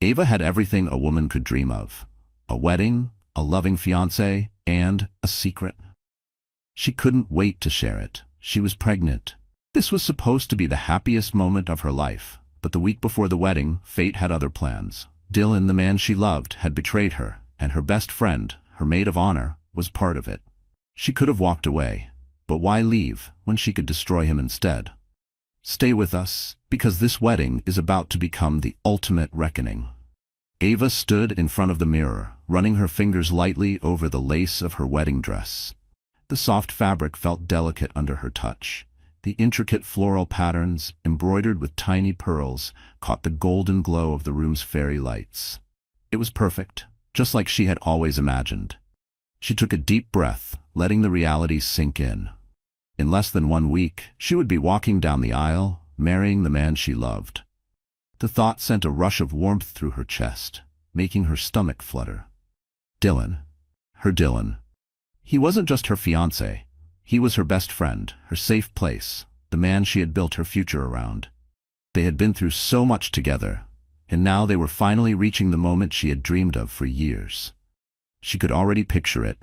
Ava had everything a woman could dream of. A wedding, a loving fiancé, and a secret. She couldn't wait to share it. She was pregnant. This was supposed to be the happiest moment of her life, but the week before the wedding, fate had other plans. Dylan, the man she loved, had betrayed her, and her best friend, her maid of honor, was part of it. She could have walked away, but why leave when she could destroy him instead? Stay with us, because this wedding is about to become the ultimate reckoning. Ava stood in front of the mirror, running her fingers lightly over the lace of her wedding dress. The soft fabric felt delicate under her touch. The intricate floral patterns, embroidered with tiny pearls, caught the golden glow of the room's fairy lights. It was perfect, just like she had always imagined. She took a deep breath, letting the reality sink in. In less than 1 week, she would be walking down the aisle, marrying the man she loved. The thought sent a rush of warmth through her chest, making her stomach flutter. Dylan. Her Dylan. He wasn't just her fiancé. He was her best friend, her safe place, the man she had built her future around. They had been through so much together, and now they were finally reaching the moment she had dreamed of for years. She could already picture it.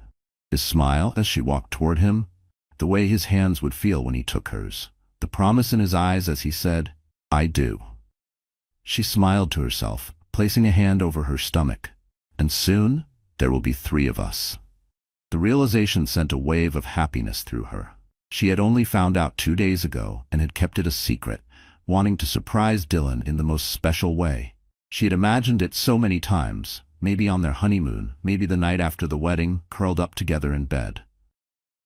His smile as she walked toward him, the way his hands would feel when he took hers, the promise in his eyes as he said, "I do." She smiled to herself, placing a hand over her stomach. And soon, there will be 3 of us. The realization sent a wave of happiness through her. She had only found out 2 days ago and had kept it a secret, wanting to surprise Dylan in the most special way. She had imagined it so many times, maybe on their honeymoon, maybe the night after the wedding, curled up together in bed.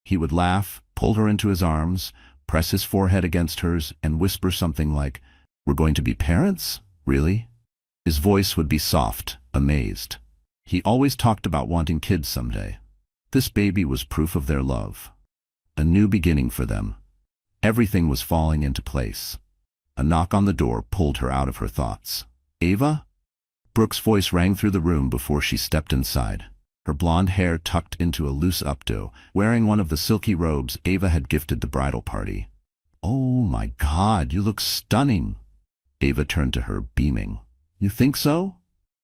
He would laugh, pull her into his arms, press his forehead against hers, and whisper something like, "We're going to be parents? Really?" His voice would be soft, amazed. He always talked about wanting kids someday. This baby was proof of their love. A new beginning for them. Everything was falling into place. A knock on the door pulled her out of her thoughts. "Ava?" Brooke's voice rang through the room before she stepped inside. Her blonde hair tucked into a loose updo, wearing one of the silky robes Ava had gifted the bridal party. "Oh my God, you look stunning." Ava turned to her, beaming. "You think so?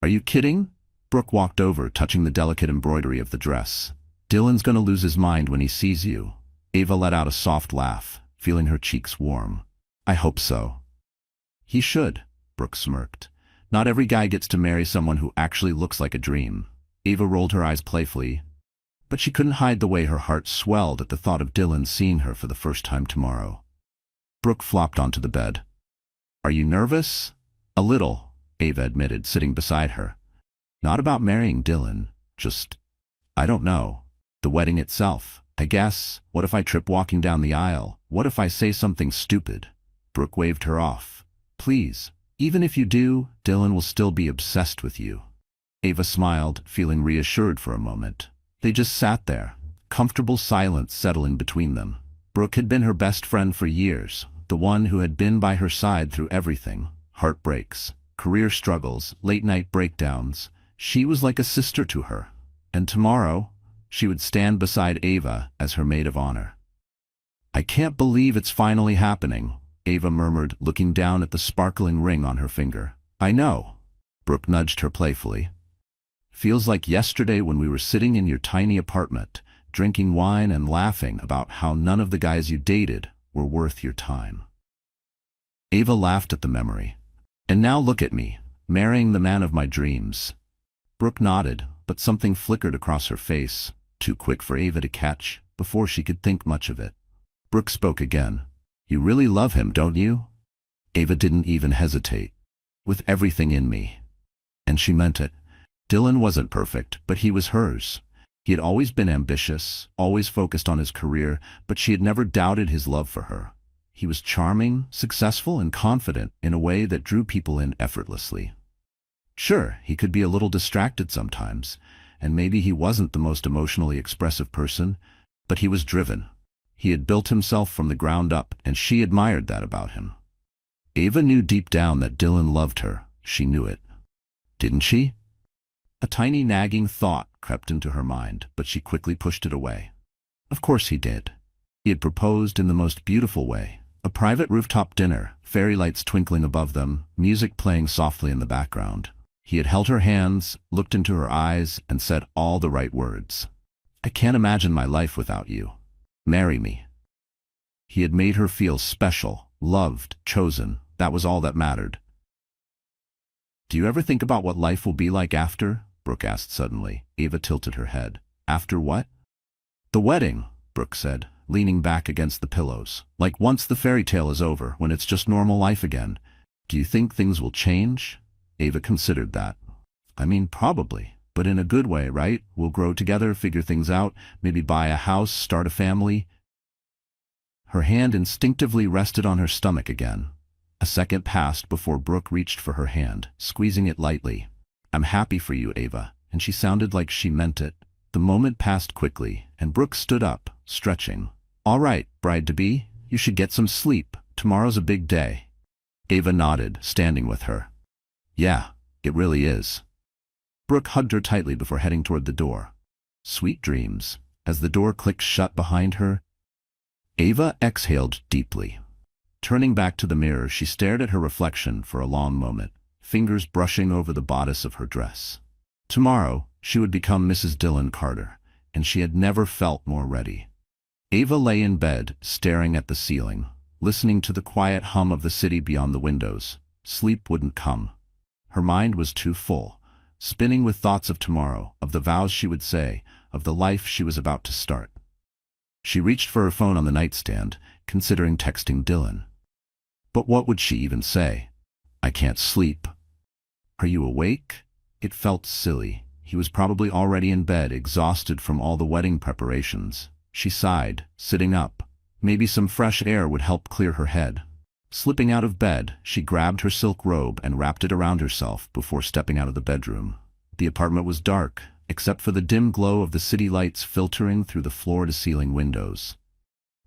Are you kidding?" Brooke walked over, touching the delicate embroidery of the dress. "Dylan's gonna lose his mind when he sees you." Ava let out a soft laugh, feeling her cheeks warm. "I hope so." "He should," Brooke smirked. "Not every guy gets to marry someone who actually looks like a dream." Ava rolled her eyes playfully, but she couldn't hide the way her heart swelled at the thought of Dylan seeing her for the first time tomorrow. Brooke flopped onto the bed. "Are you nervous?" "A little," Ava admitted, sitting beside her. "Not about marrying Dylan, just, I don't know. The wedding itself, I guess. What if I trip walking down the aisle? What if I say something stupid?" Brooke waved her off. "Please, even if you do, Dylan will still be obsessed with you." Ava smiled, feeling reassured for a moment. They just sat there, comfortable silence settling between them. Brooke had been her best friend for years, the one who had been by her side through everything. Heartbreaks, career struggles, late-night breakdowns. She was like a sister to her. And tomorrow, she would stand beside Ava as her maid of honor. "I can't believe it's finally happening," Ava murmured, looking down at the sparkling ring on her finger. "I know." Brooke nudged her playfully. "Feels like yesterday when we were sitting in your tiny apartment, drinking wine and laughing about how none of the guys you dated were worth your time." Ava laughed at the memory. "And now look at me, marrying the man of my dreams." Brooke nodded, but something flickered across her face, too quick for Ava to catch, before she could think much of it. Brooke spoke again. "You really love him, don't you?" Ava didn't even hesitate. "With everything in me." And she meant it. Dylan wasn't perfect, but he was hers. He had always been ambitious, always focused on his career, but she had never doubted his love for her. He was charming, successful, and confident in a way that drew people in effortlessly. Sure, he could be a little distracted sometimes, and maybe he wasn't the most emotionally expressive person, but he was driven. He had built himself from the ground up, and she admired that about him. Ava knew deep down that Dylan loved her. She knew it. Didn't she? A tiny nagging thought crept into her mind, but she quickly pushed it away. Of course he did. He had proposed in the most beautiful way. A private rooftop dinner, fairy lights twinkling above them, music playing softly in the background. He had held her hands, looked into her eyes, and said all the right words. I can't imagine my life without you. Marry me. He had made her feel special, loved, chosen. That was all that mattered. Do you ever think about what life will be like after? Brooke asked suddenly. Ava tilted her head. After what? The wedding, Brooke said, leaning back against the pillows. Like once the fairy tale is over, when it's just normal life again. Do you think things will change? Ava considered that. I mean, probably. But in a good way, right? We'll grow together, figure things out, maybe buy a house, start a family. Her hand instinctively rested on her stomach again. A second passed before Brooke reached for her hand, squeezing it lightly. I'm happy for you, Ava, and she sounded like she meant it. The moment passed quickly, and Brooke stood up, stretching. All right, bride-to-be, you should get some sleep. Tomorrow's a big day. Ava nodded, standing with her. Yeah, it really is. Brooke hugged her tightly before heading toward the door. Sweet dreams. As the door clicked shut behind her, Ava exhaled deeply. Turning back to the mirror, she stared at her reflection for a long moment, fingers brushing over the bodice of her dress. Tomorrow, she would become Mrs. Dylan Carter, and she had never felt more ready. Ava lay in bed, staring at the ceiling, listening to the quiet hum of the city beyond the windows. Sleep wouldn't come. Her mind was too full, spinning with thoughts of tomorrow, of the vows she would say, of the life she was about to start. She reached for her phone on the nightstand, considering texting Dylan. But what would she even say? I can't sleep. Are you awake? It felt silly. He was probably already in bed, exhausted from all the wedding preparations. She sighed, sitting up. Maybe some fresh air would help clear her head. Slipping out of bed, she grabbed her silk robe and wrapped it around herself before stepping out of the bedroom. The apartment was dark, except for the dim glow of the city lights filtering through the floor-to-ceiling windows.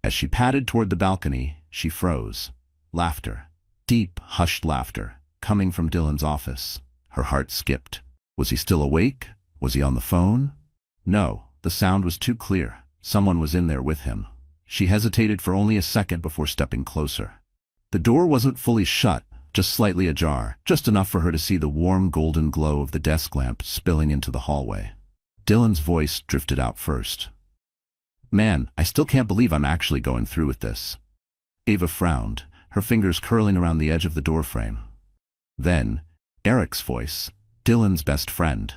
As she padded toward the balcony, she froze. Laughter. Deep, hushed laughter, coming from Dylan's office. Her heart skipped. Was he still awake? Was he on the phone? No, the sound was too clear. Someone was in there with him. She hesitated for only a second before stepping closer. The door wasn't fully shut, just slightly ajar, just enough for her to see the warm golden glow of the desk lamp spilling into the hallway. Dylan's voice drifted out first. Man, I still can't believe I'm actually going through with this. Ava frowned, her fingers curling around the edge of the doorframe. Then, Eric's voice, Dylan's best friend.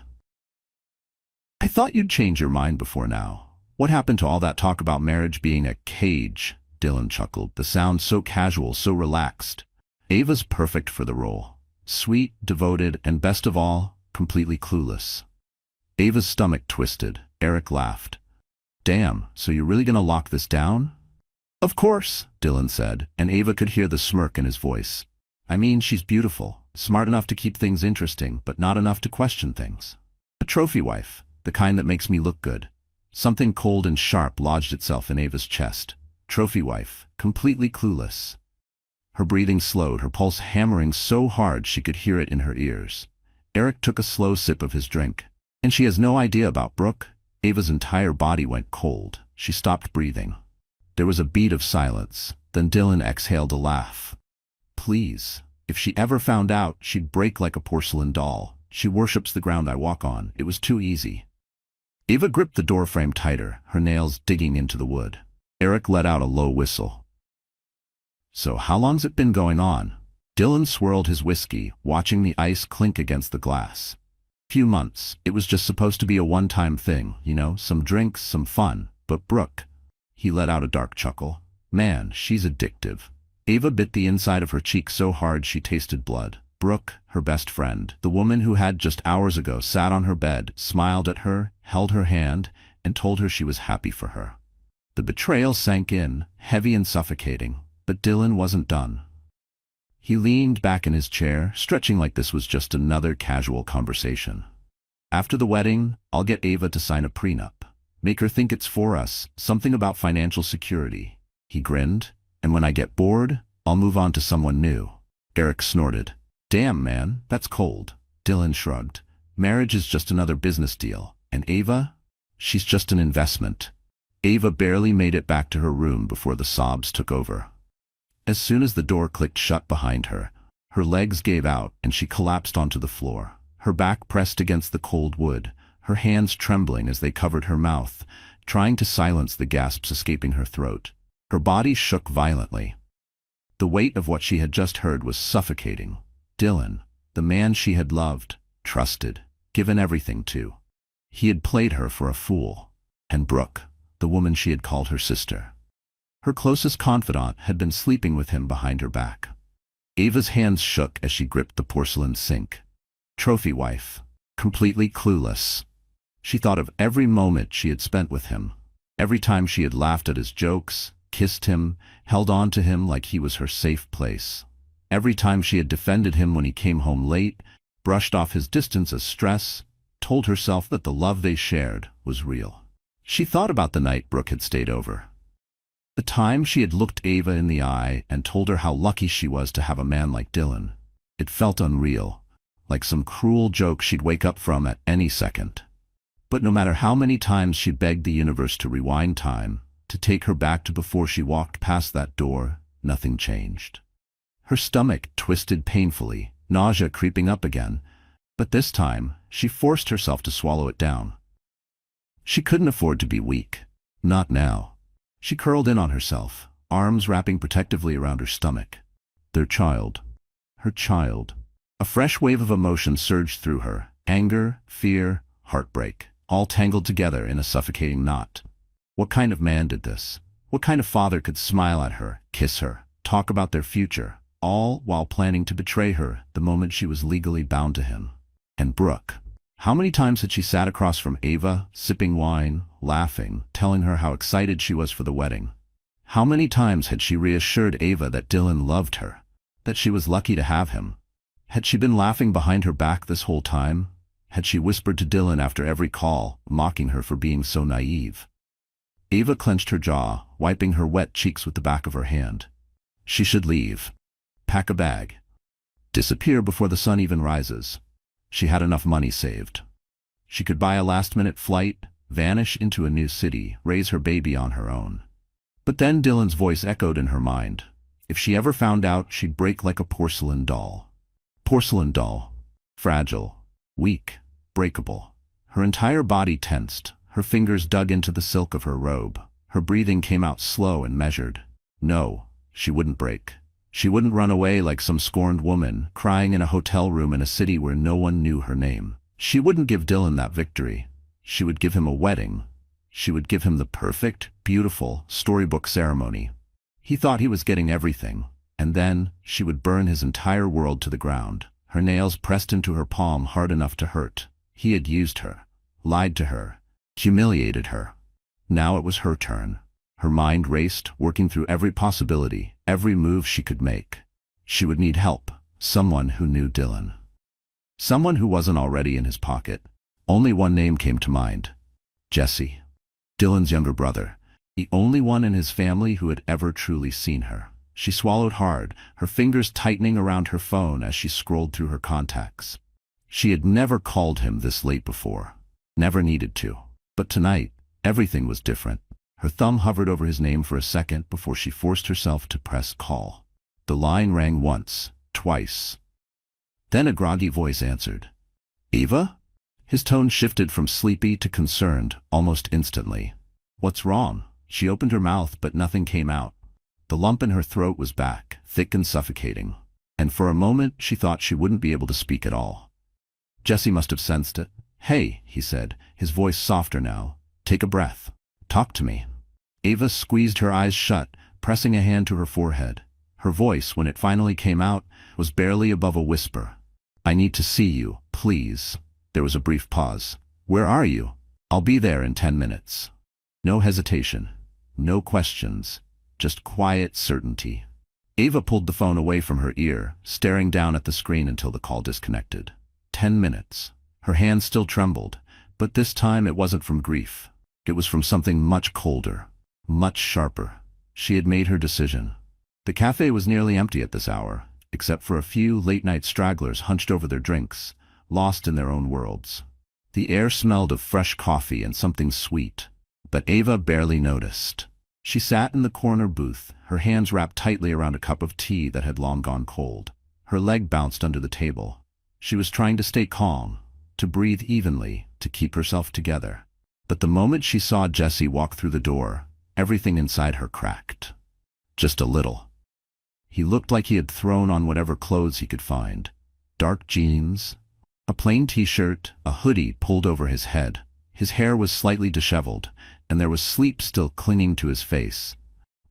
I thought you'd change your mind before now. What happened to all that talk about marriage being a cage? Dylan chuckled, the sound so casual, so relaxed. Ava's perfect for the role. Sweet, devoted, and best of all, completely clueless. Ava's stomach twisted. Eric laughed. Damn, so you're really gonna lock this down? Of course, Dylan said, and Ava could hear the smirk in his voice. I mean, she's beautiful, smart enough to keep things interesting, but not enough to question things. A trophy wife, the kind that makes me look good. Something cold and sharp lodged itself in Ava's chest. Trophy wife, completely clueless. Her breathing slowed, her pulse hammering so hard she could hear it in her ears. Eric took a slow sip of his drink. And she has no idea about Brooke? Ava's entire body went cold. She stopped breathing. There was a beat of silence. Then Dylan exhaled a laugh. Please. If she ever found out, she'd break like a porcelain doll. She worships the ground I walk on. It was too easy. Ava gripped the doorframe tighter, her nails digging into the wood. Eric let out a low whistle. So how long's it been going on? Dylan swirled his whiskey, watching the ice clink against the glass. Few months. It was just supposed to be a one-time thing, you know, some drinks, some fun. But Brooke, he let out a dark chuckle. Man, she's addictive. Ava bit the inside of her cheek so hard she tasted blood. Brooke, her best friend, the woman who had just hours ago sat on her bed, smiled at her, held her hand, and told her she was happy for her. The betrayal sank in, heavy and suffocating, but Dylan wasn't done. He leaned back in his chair, stretching like this was just another casual conversation. After the wedding, I'll get Ava to sign a prenup. Make her think it's for us, something about financial security. He grinned. And when I get bored, I'll move on to someone new. Eric snorted. Damn, man, that's cold. Dylan shrugged. Marriage is just another business deal. And Ava? She's just an investment. Ava barely made it back to her room before the sobs took over. As soon as the door clicked shut behind her, her legs gave out and she collapsed onto the floor. her back pressed against the cold wood, her hands trembling as they covered her mouth, trying to silence the gasps escaping her throat. Her body shook violently. The weight of what she had just heard was suffocating. Dylan, the man she had loved, trusted, given everything to. He had played her for a fool. And Brooke, the woman she had called her sister. Her closest confidant had been sleeping with him behind her back. Ava's hands shook as she gripped the porcelain sink. Trophy wife. Completely clueless. She thought of every moment she had spent with him. Every time she had laughed at his jokes, kissed him, held on to him like he was her safe place. Every time she had defended him when he came home late, brushed off his distance as stress, told herself that the love they shared was real. She thought about the night Brooke had stayed over. The time she had looked Ava in the eye and told her how lucky she was to have a man like Dylan. It felt unreal, like some cruel joke she'd wake up from at any second. But no matter how many times she begged the universe to rewind time, to take her back to before she walked past that door, nothing changed. Her stomach twisted painfully, nausea creeping up again, but this time she forced herself to swallow it down. She couldn't afford to be weak. Not now. She curled in on herself, arms wrapping protectively around her stomach. Their child. Her child. A fresh wave of emotion surged through her. Anger, fear, heartbreak, all tangled together in a suffocating knot. What kind of man did this? What kind of father could smile at her, kiss her, talk about their future, all while planning to betray her the moment she was legally bound to him? And Brooke. How many times had she sat across from Ava, sipping wine, laughing, telling her how excited she was for the wedding? How many times had she reassured Ava that Dylan loved her, that she was lucky to have him? Had she been laughing behind her back this whole time? Had she whispered to Dylan after every call, mocking her for being so naive? Ava clenched her jaw, wiping her wet cheeks with the back of her hand. She should leave. Pack a bag. Disappear before the sun even rises. She had enough money saved. She could buy a last-minute flight, vanish into a new city, raise her baby on her own. But then Dylan's voice echoed in her mind. If she ever found out, she'd break like a porcelain doll. Porcelain doll. Fragile. Weak. Breakable. Her entire body tensed. Her fingers dug into the silk of her robe. Her breathing came out slow and measured. No, she wouldn't break. She wouldn't run away like some scorned woman, crying in a hotel room in a city where no one knew her name. She wouldn't give Dylan that victory. She would give him a wedding. She would give him the perfect, beautiful, storybook ceremony. He thought he was getting everything, and then she would burn his entire world to the ground, her nails pressed into her palm hard enough to hurt. He had used her, lied to her, humiliated her. Now it was her turn. Her mind raced, working through every possibility, every move she could make. She would need help, someone who knew Dylan. Someone who wasn't already in his pocket. Only one name came to mind. Jesse. Dylan's younger brother. The only one in his family who had ever truly seen her. She swallowed hard, her fingers tightening around her phone as she scrolled through her contacts. She had never called him this late before. Never needed to. But tonight, everything was different. Her thumb hovered over his name for a second before she forced herself to press call. The line rang once, twice. Then a groggy voice answered. Ava? His tone shifted from sleepy to concerned almost instantly. What's wrong? She opened her mouth, but nothing came out. The lump in her throat was back, thick and suffocating. And for a moment she thought she wouldn't be able to speak at all. Jesse must have sensed it. Hey, he said, his voice softer now. Take a breath. Talk to me. Ava squeezed her eyes shut, pressing a hand to her forehead. Her voice, when it finally came out, was barely above a whisper. I need to see you, please. There was a brief pause. Where are you? I'll be there in 10 minutes. No hesitation. No questions. Just quiet certainty. Ava pulled the phone away from her ear, staring down at the screen until the call disconnected. 10 minutes. Her hand still trembled, but this time it wasn't from grief. It was from something much colder, much sharper. She had made her decision. The cafe was nearly empty at this hour, except for a few late-night stragglers hunched over their drinks, lost in their own worlds. The air smelled of fresh coffee and something sweet, but Ava barely noticed. She sat in the corner booth, her hands wrapped tightly around a cup of tea that had long gone cold. Her leg bounced under the table. She was trying to stay calm, to breathe evenly, to keep herself together. But the moment she saw Jesse walk through the door, everything inside her cracked. Just a little. He looked like he had thrown on whatever clothes he could find. Dark jeans, a plain t-shirt, a hoodie pulled over his head. His hair was slightly disheveled, and there was sleep still clinging to his face.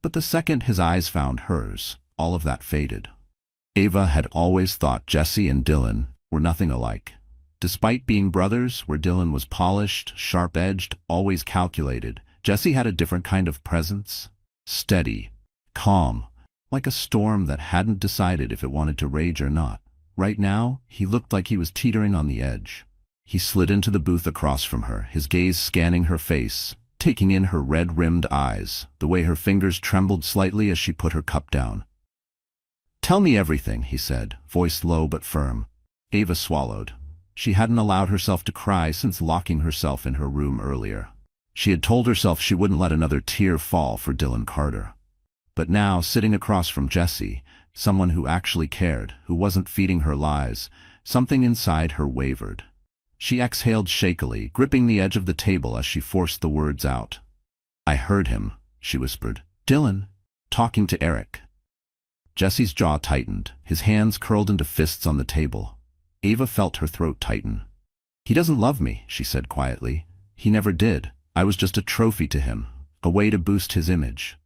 But the second his eyes found hers, all of that faded. Ava had always thought Jesse and Dylan were nothing alike. Despite being brothers, where Dylan was polished, sharp-edged, always calculated, Jesse had a different kind of presence. Steady, calm, like a storm that hadn't decided if it wanted to rage or not. Right now, he looked like he was teetering on the edge. He slid into the booth across from her, his gaze scanning her face, taking in her red-rimmed eyes, the way her fingers trembled slightly as she put her cup down. "Tell me everything," he said, voice low but firm. Ava swallowed. She hadn't allowed herself to cry since locking herself in her room earlier. She had told herself she wouldn't let another tear fall for Dylan Carter. But now, sitting across from Jesse, someone who actually cared, who wasn't feeding her lies, something inside her wavered. She exhaled shakily, gripping the edge of the table as she forced the words out. "I heard him," she whispered. "Dylan, talking to Eric." Jesse's jaw tightened, his hands curled into fists on the table. Ava felt her throat tighten. "He doesn't love me," she said quietly. "He never did. I was just a trophy to him, a way to boost his image."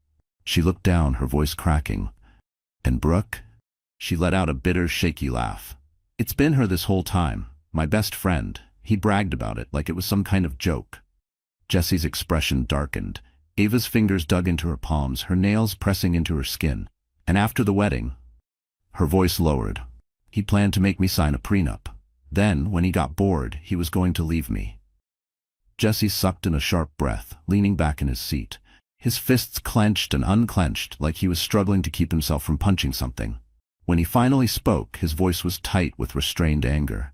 She looked down, her voice cracking. "And Brooke?" She let out a bitter, shaky laugh. "It's been her this whole time. My best friend." He bragged about it like it was some kind of joke. Jesse's expression darkened. Ava's fingers dug into her palms, her nails pressing into her skin. "And after the wedding?" Her voice lowered. "He planned to make me sign a prenup. Then, when he got bored, he was going to leave me." Jesse sucked in a sharp breath, leaning back in his seat. His fists clenched and unclenched like he was struggling to keep himself from punching something. When he finally spoke, his voice was tight with restrained anger.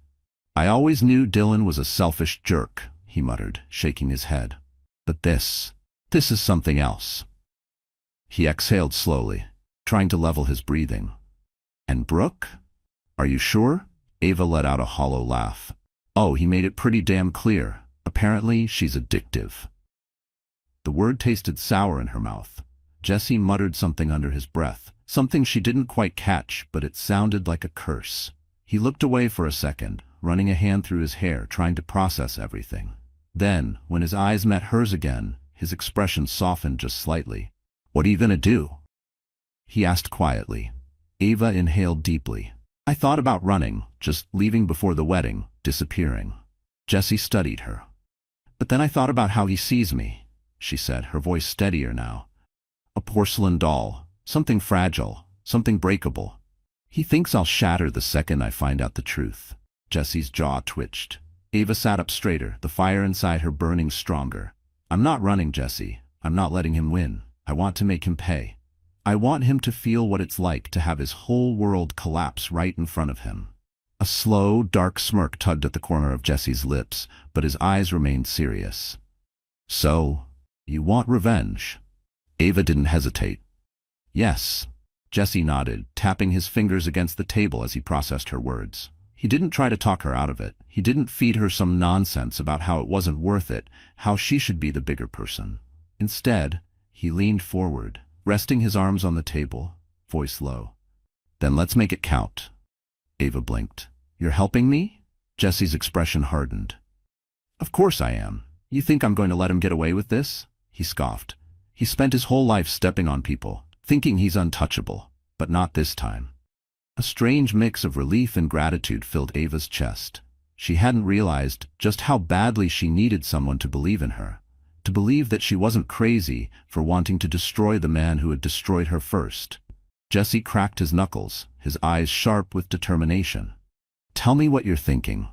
"I always knew Dylan was a selfish jerk," he muttered, shaking his head. "But this is something else." He exhaled slowly, trying to level his breathing. "And Brooke? Are you sure?" Ava let out a hollow laugh. "Oh, he made it pretty damn clear. Apparently, she's addictive." The word tasted sour in her mouth. Jesse muttered something under his breath, something she didn't quite catch, but it sounded like a curse. He looked away for a second, running a hand through his hair, trying to process everything. Then, when his eyes met hers again, his expression softened just slightly. "What are you gonna do?" he asked quietly. Ava inhaled deeply. "I thought about running, just leaving before the wedding, disappearing." Jesse studied her. "But then I thought about how he sees me," she said, her voice steadier now. "A porcelain doll, something fragile, something breakable. He thinks I'll shatter the second I find out the truth." Jesse's jaw twitched. Ava sat up straighter, the fire inside her burning stronger. "I'm not running, Jesse. I'm not letting him win. I want to make him pay. I want him to feel what it's like to have his whole world collapse right in front of him." A slow, dark smirk tugged at the corner of Jesse's lips, but his eyes remained serious. "So, you want revenge?" Ava didn't hesitate. "Yes." Jesse nodded, tapping his fingers against the table as he processed her words. He didn't try to talk her out of it. He didn't feed her some nonsense about how it wasn't worth it, how she should be the bigger person. Instead, he leaned forward, resting his arms on the table, voice low. "Then let's make it count." Ava blinked. "You're helping me?" Jesse's expression hardened. "Of course I am. You think I'm going to let him get away with this?" He scoffed. "He spent his whole life stepping on people, thinking he's untouchable, but not this time." A strange mix of relief and gratitude filled Ava's chest. She hadn't realized just how badly she needed someone to believe in her, to believe that she wasn't crazy for wanting to destroy the man who had destroyed her first. Jesse cracked his knuckles, his eyes sharp with determination. "Tell me what you're thinking."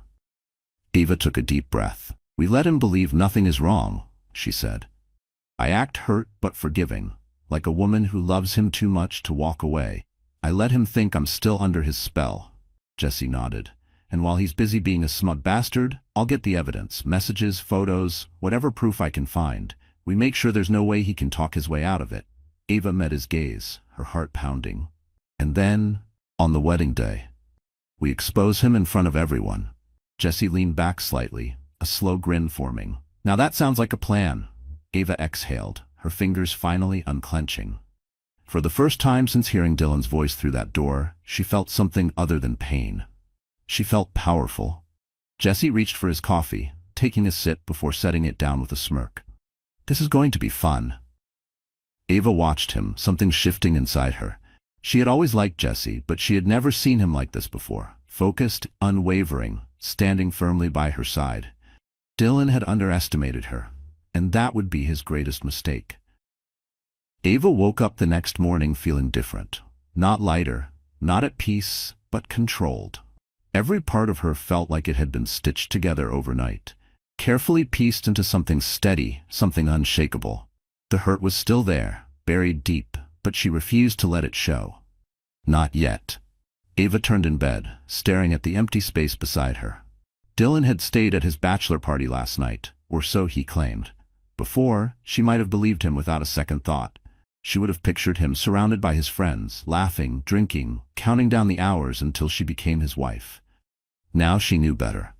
Ava took a deep breath. "We let him believe nothing is wrong," she said. "I act hurt but forgiving, like a woman who loves him too much to walk away. I let him think I'm still under his spell." Jesse nodded. "And while he's busy being a smug bastard, I'll get the evidence, messages, photos, whatever proof I can find. We make sure there's no way he can talk his way out of it." Ava met his gaze, her heart pounding. "And then, on the wedding day, We expose him in front of everyone. Jessie leaned back slightly, a slow grin forming. Now that sounds like a plan. Ava exhaled, her fingers finally unclenching. For the first time since hearing Dylan's voice through that door, she felt something other than pain. She felt powerful. Jessie reached for his coffee, taking a sip before setting it down with a smirk. This is going to be fun. Ava watched him, something shifting inside her. She had always liked Jessie, but she had never seen him like this before. Focused, unwavering, standing firmly by her side. Dylan had underestimated her, and that would be his greatest mistake. Ava woke up the next morning feeling different. Not lighter, not at peace, but controlled. Every part of her felt like it had been stitched together overnight, carefully pieced into something steady, something unshakable. The hurt was still there, buried deep, but she refused to let it show. Not yet. Ava turned in bed, staring at the empty space beside her. Dylan had stayed at his bachelor party last night, or so he claimed. Before, she might have believed him without a second thought. She would have pictured him surrounded by his friends, laughing, drinking, counting down the hours until she became his wife. Now she knew better.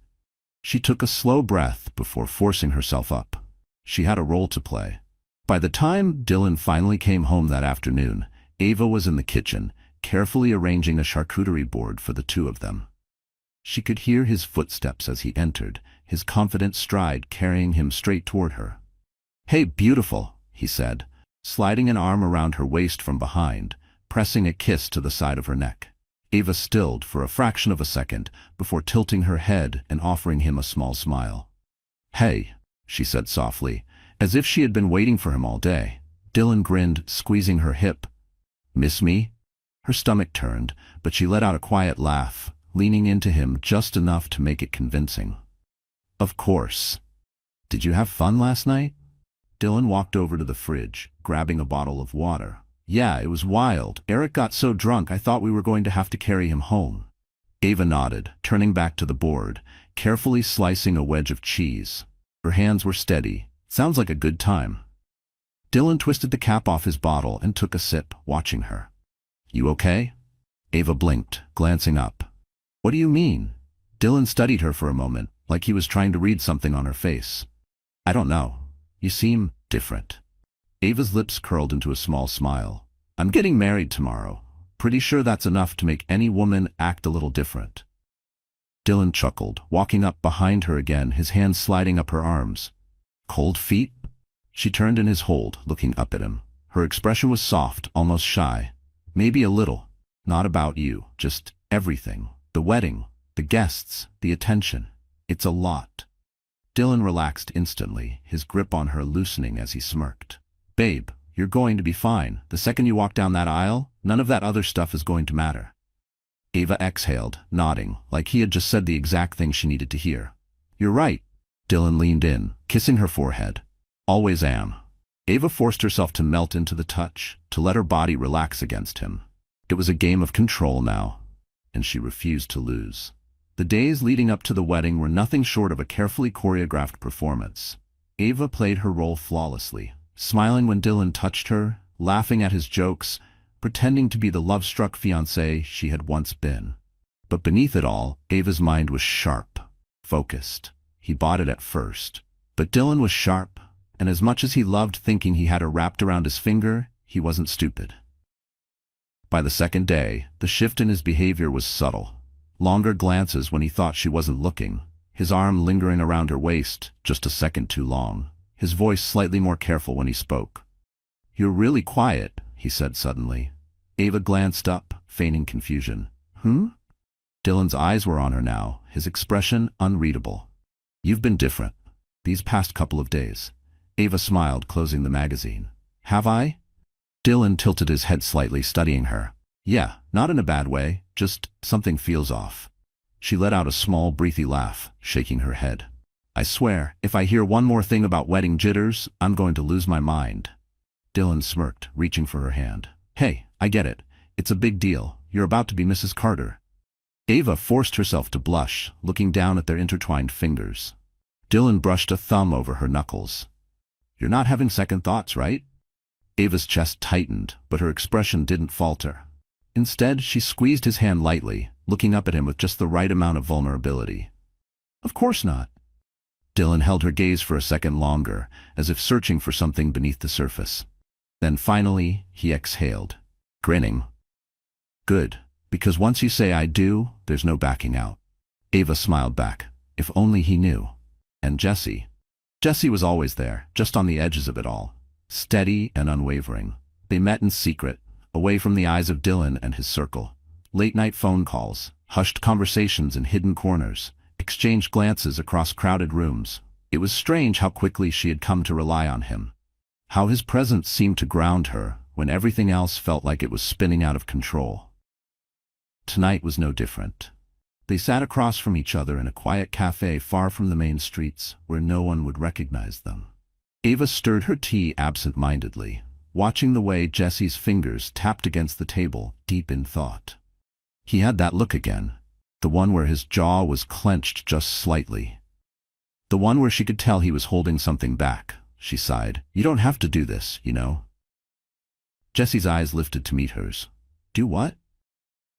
She took a slow breath before forcing herself up. She had a role to play. By the time Dylan finally came home that afternoon, Ava was in the kitchen, carefully arranging a charcuterie board for the two of them. She could hear his footsteps as he entered, his confident stride carrying him straight toward her. "Hey, beautiful," he said, sliding an arm around her waist from behind, pressing a kiss to the side of her neck. Ava stilled for a fraction of a second before tilting her head and offering him a small smile. "Hey," she said softly, as if she had been waiting for him all day. Dylan grinned, squeezing her hip. "Miss me?" Her stomach turned, but she let out a quiet laugh, leaning into him just enough to make it convincing. "Of course. Did you have fun last night?" Dylan walked over to the fridge, grabbing a bottle of water. "Yeah, it was wild. Eric got so drunk I thought we were going to have to carry him home." Ava nodded, turning back to the board, carefully slicing a wedge of cheese. Her hands were steady. "Sounds like a good time." Dylan twisted the cap off his bottle and took a sip, watching her. "You okay?" Ava blinked, glancing up. "What do you mean?" Dylan studied her for a moment, like he was trying to read something on her face. "I don't know. You seem different." Ava's lips curled into a small smile. "I'm getting married tomorrow. Pretty sure that's enough to make any woman act a little different." Dylan chuckled, walking up behind her again, his hands sliding up her arms. "Cold feet?" She turned in his hold, looking up at him. Her expression was soft, almost shy. "Maybe a little. Not about you, just everything. The wedding, the guests, the attention. It's a lot." Dylan relaxed instantly, his grip on her loosening as he smirked. "Babe, you're going to be fine. The second you walk down that aisle, none of that other stuff is going to matter." Ava exhaled, nodding, like he had just said the exact thing she needed to hear. "You're right." Dylan leaned in, kissing her forehead. "Always am." Ava forced herself to melt into the touch, to let her body relax against him. It was a game of control now, and she refused to lose. The days leading up to the wedding were nothing short of a carefully choreographed performance. Ava played her role flawlessly, smiling when Dylan touched her, laughing at his jokes, pretending to be the love-struck fiancée she had once been. But beneath it all, Ava's mind was sharp, focused. He bought it at first. But Dylan was sharp, and as much as he loved thinking he had her wrapped around his finger, he wasn't stupid. By the second day, the shift in his behavior was subtle. Longer glances when he thought she wasn't looking, his arm lingering around her waist just a second too long, his voice slightly more careful when he spoke. "You're really quiet," he said suddenly. Ava glanced up, feigning confusion. Dylan's eyes were on her now, his expression unreadable. "You've been different these past couple of days." Ava smiled, closing the magazine. "Have I?" Dylan tilted his head slightly, studying her. "Yeah, not in a bad way, just something feels off." She let out a small, breathy laugh, shaking her head. "I swear, if I hear one more thing about wedding jitters, I'm going to lose my mind." Dylan smirked, reaching for her hand. "Hey, I get it. It's a big deal. You're about to be Mrs. Carter." Ava forced herself to blush, looking down at their intertwined fingers. Dylan brushed a thumb over her knuckles. "You're not having second thoughts, right?" Ava's chest tightened, but her expression didn't falter. Instead, she squeezed his hand lightly, looking up at him with just the right amount of vulnerability. Of course not. Dylan held her gaze for a second longer, as if searching for something beneath the surface. Then finally, he exhaled, grinning. Good, because once you say I do, there's no backing out. Ava smiled back. If only he knew. And Jesse. Jesse was always there, just on the edges of it all. Steady and unwavering. They met in secret, away from the eyes of Dylan and his circle. Late-night phone calls, hushed conversations in hidden corners, exchanged glances across crowded rooms. It was strange how quickly she had come to rely on him. How his presence seemed to ground her, when everything else felt like it was spinning out of control. Tonight was no different. They sat across from each other in a quiet cafe far from the main streets, where no one would recognize them. Ava stirred her tea absent-mindedly, watching the way Jesse's fingers tapped against the table, deep in thought. He had that look again, the one where his jaw was clenched just slightly. The one where she could tell he was holding something back. She sighed. You don't have to do this, you know. Jesse's eyes lifted to meet hers. Do what?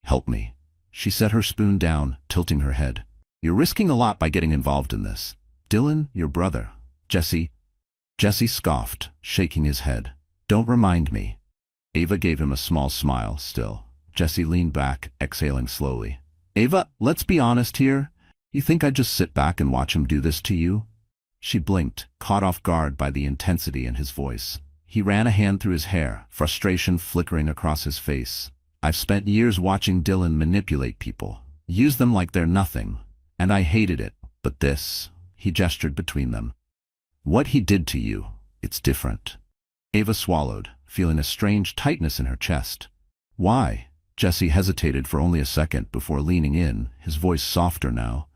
Help me. She set her spoon down, tilting her head. You're risking a lot by getting involved in this. Dylan, your brother. Jesse scoffed, shaking his head. Don't remind me. Ava gave him a small smile, still. Jesse leaned back, exhaling slowly. Ava, let's be honest here. You think I'd just sit back and watch him do this to you? She blinked, caught off guard by the intensity in his voice. He ran a hand through his hair, frustration flickering across his face. I've spent years watching Dylan manipulate people, use them like they're nothing, and I hated it. But this, he gestured between them. What he did to you, it's different. Ava swallowed, feeling a strange tightness in her chest. Why? Jesse hesitated for only a second before leaning in, his voice softer now.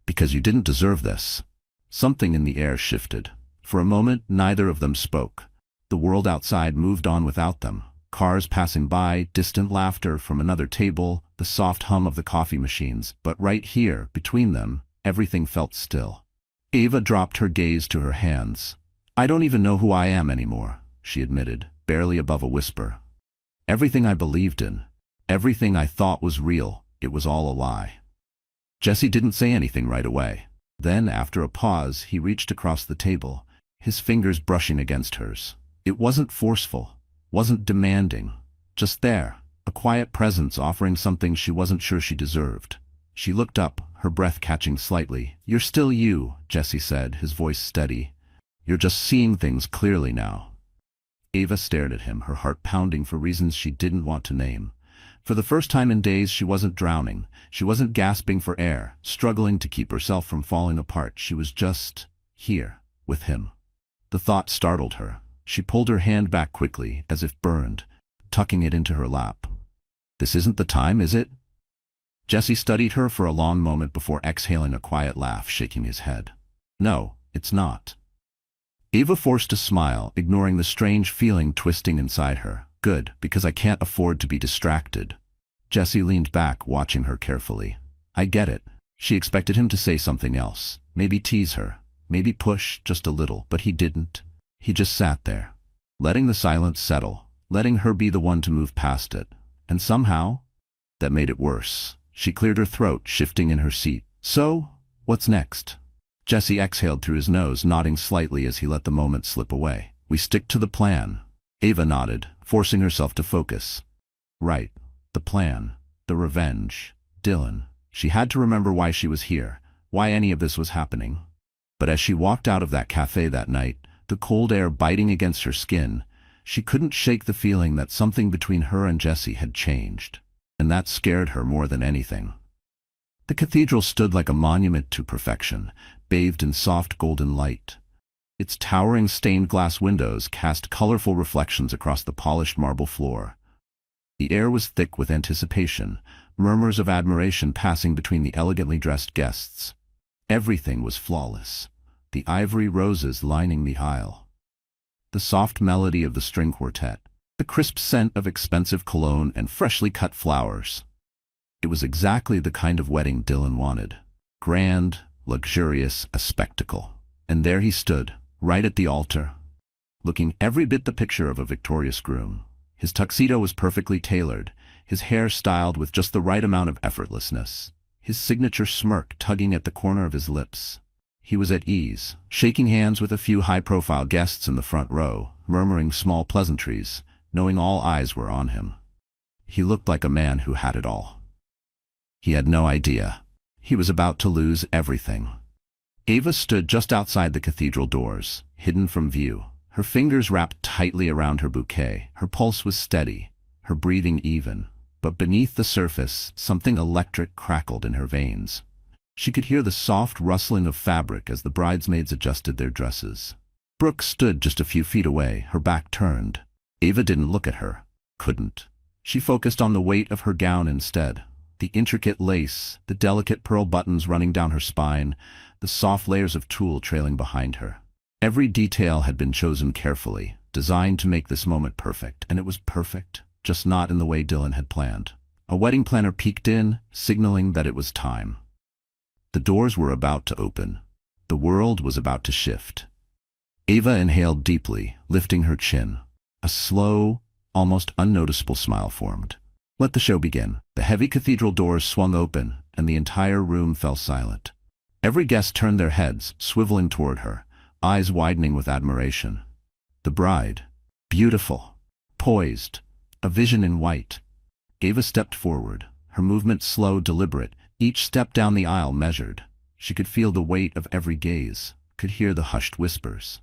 Because you didn't deserve this. Something in the air shifted. For a moment, neither of them spoke. The world outside moved on without them. Cars passing by, distant laughter from another table, the soft hum of the coffee machines. But right here, between them, everything felt still. Ava dropped her gaze to her hands. I don't even know who I am anymore, she admitted, barely above a whisper. Everything I believed in, everything I thought was real, it was all a lie. Jesse didn't say anything right away. Then, after a pause, he reached across the table, his fingers brushing against hers. It wasn't forceful, wasn't demanding, just there, a quiet presence offering something she wasn't sure she deserved. She looked up, her breath catching slightly. You're still you, Jesse said, his voice steady. You're just seeing things clearly now. Ava stared at him, her heart pounding for reasons she didn't want to name. For the first time in days, she wasn't drowning. She wasn't gasping for air, struggling to keep herself from falling apart. She was just here, with him. The thought startled her. She pulled her hand back quickly, as if burned, tucking it into her lap. This isn't the time, is it? Jesse studied her for a long moment before exhaling a quiet laugh, shaking his head. No, it's not. Ava forced a smile, ignoring the strange feeling twisting inside her. Good, because I can't afford to be distracted. Jesse leaned back, watching her carefully. I get it. She expected him to say something else, maybe tease her, maybe push just a little, but he didn't. He just sat there, letting the silence settle, letting her be the one to move past it. And somehow, that made it worse. She cleared her throat, shifting in her seat. So, what's next? Jesse exhaled through his nose, nodding slightly as he let the moment slip away. We stick to the plan. Ava nodded, forcing herself to focus. Right. The plan. The revenge. Dylan. She had to remember why she was here, why any of this was happening. But as she walked out of that cafe that night, the cold air biting against her skin, she couldn't shake the feeling that something between her and Jesse had changed. And that scared her more than anything. The cathedral stood like a monument to perfection, bathed in soft golden light. Its towering stained glass windows cast colorful reflections across the polished marble floor. The air was thick with anticipation, murmurs of admiration passing between the elegantly dressed guests. Everything was flawless, the ivory roses lining the aisle, the soft melody of the string quartet, the crisp scent of expensive cologne and freshly cut flowers. It was exactly the kind of wedding Dylan wanted. Grand, luxurious, a spectacle. And there he stood, right at the altar, looking every bit the picture of a victorious groom. His tuxedo was perfectly tailored, his hair styled with just the right amount of effortlessness, his signature smirk tugging at the corner of his lips. He was at ease, shaking hands with a few high-profile guests in the front row, murmuring small pleasantries, knowing all eyes were on him. He looked like a man who had it all. He had no idea. He was about to lose everything. Ava stood just outside the cathedral doors, hidden from view. Her fingers wrapped tightly around her bouquet. Her pulse was steady, her breathing even. But beneath the surface, something electric crackled in her veins. She could hear the soft rustling of fabric as the bridesmaids adjusted their dresses. Brooke stood just a few feet away, her back turned. Ava didn't look at her. Couldn't. She focused on the weight of her gown instead. The intricate lace, the delicate pearl buttons running down her spine, the soft layers of tulle trailing behind her. Every detail had been chosen carefully, designed to make this moment perfect, and it was perfect, just not in the way Dylan had planned. A wedding planner peeked in, signaling that it was time. The doors were about to open. The world was about to shift. Ava inhaled deeply, lifting her chin. A slow, almost unnoticeable smile formed. Let the show begin. The heavy cathedral doors swung open, and the entire room fell silent. Every guest turned their heads, swiveling toward her, eyes widening with admiration. The bride, beautiful, poised, a vision in white. Ava stepped forward, her movement slow, deliberate, each step down the aisle measured. She could feel the weight of every gaze, could hear the hushed whispers.